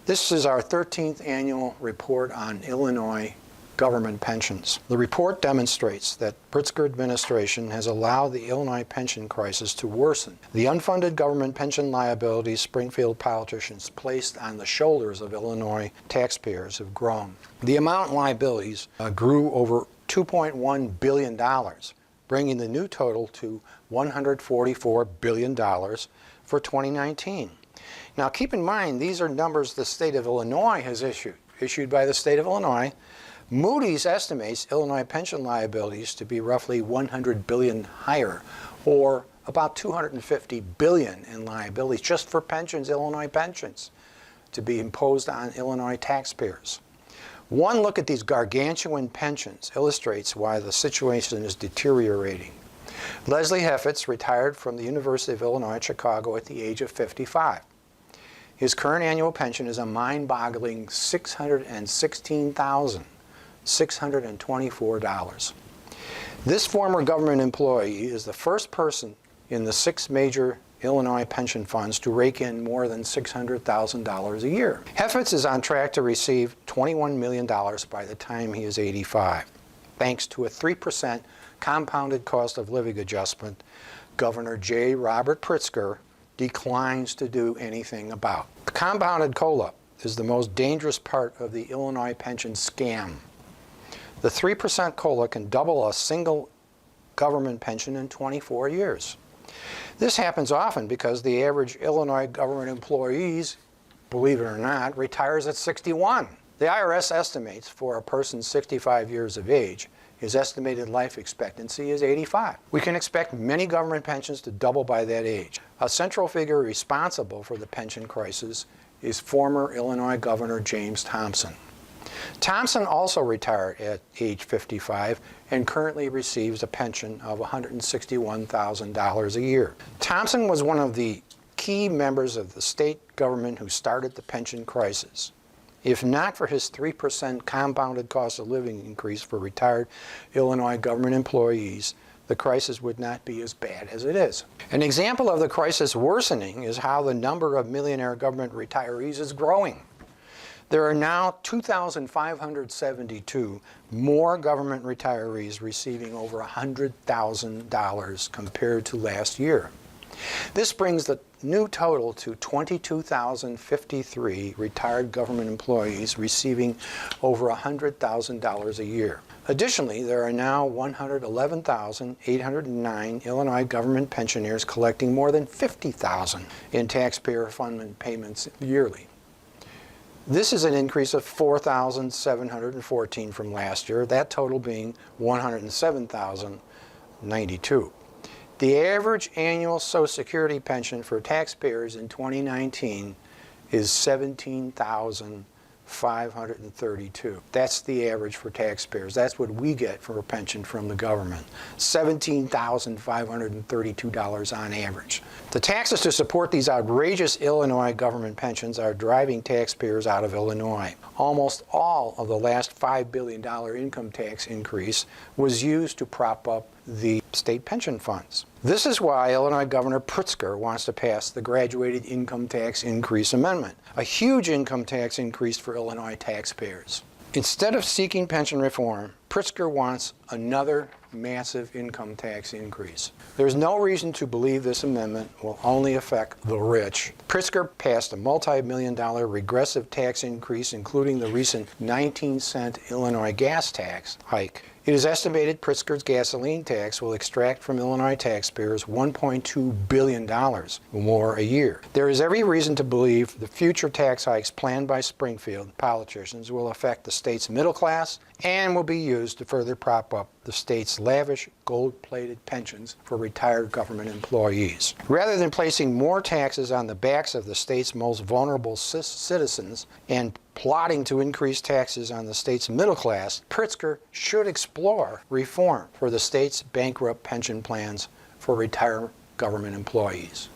This is our 13th annual report on Illinois government pensions. The report demonstrates that Pritzker administration has allowed the Illinois pension crisis to worsen. The unfunded government pension liabilities Springfield politicians placed on the shoulders of Illinois taxpayers have grown. The amount in liabilities grew over $2.1 billion, bringing the new total to $144 billion for 2019. Now keep in mind, these are numbers the state of Illinois has issued by the state of Illinois. Moody's estimates Illinois pension liabilities to be roughly $100 billion higher, or about $250 billion in liabilities just for pensions, Illinois pensions, to be imposed on Illinois taxpayers. One look at these gargantuan pensions illustrates why the situation is deteriorating. Leslie Heffitz retired from the University of Illinois at Chicago at the age of 55. His current annual pension is a mind-boggling $616,624. This former government employee is the first person in the 6 major Illinois pension funds to rake in more than $600,000 a year. Heffitz is on track to receive $21 million by the time he is 85, thanks to a 3% compounded cost of living adjustment Governor J. Robert Pritzker declines to do anything about. The compounded COLA is the most dangerous part of the Illinois pension scam. The 3% COLA can double a single government pension in 24 years. This happens often because the average Illinois government employees, believe it or not, retires at 61. The IRS estimates for a person 65 years of age, his estimated life expectancy is 85. We can expect many government pensions to double by that age. A central figure responsible for the pension crisis is former Illinois Governor James Thompson. Thompson also retired at age 55 and currently receives a pension of $161,000 a year. Thompson was one of the key members of the state government who started the pension crisis. If not for his 3% compounded cost of living increase for retired Illinois government employees, the crisis would not be as bad as it is. An example of the crisis worsening is how the number of millionaire government retirees is growing. There are now 2,572 more government retirees receiving over $100,000 compared to last year. This brings the new total to 22,053 retired government employees receiving over $100,000 a year. Additionally, there are now 111,809 Illinois government pensioners collecting more than $50,000 in taxpayer funded payments yearly. This is an increase of 4,714 from last year, that total being 107,092. The average annual Social Security pension for taxpayers in 2019 is $17,532. That's the average for taxpayers. That's what we get for a pension from the government, $17,532 on average. The taxes to support these outrageous Illinois government pensions are driving taxpayers out of Illinois. Almost all of the last $5 billion income tax increase was used to prop up the state pension funds. This is why Illinois Governor Pritzker wants to pass the Graduated Income Tax Increase Amendment, a huge income tax increase for Illinois taxpayers. Instead of seeking pension reform, Pritzker wants another massive income tax increase. There's no reason to believe this amendment will only affect the rich. Pritzker passed a multi-million-dollar regressive tax increase, including the recent 19-cent Illinois gas tax hike. It is estimated Pritzker's gasoline tax will extract from Illinois taxpayers $1.2 billion more a year. There is every reason to believe the future tax hikes planned by Springfield politicians will affect the state's middle class and will be used to further prop up the state's lavish gold-plated pensions for retired government employees. Rather than placing more taxes on the backs of the state's most vulnerable citizens and plotting to increase taxes on the state's middle class, Pritzker should explore reform for the state's bankrupt pension plans for retired government employees.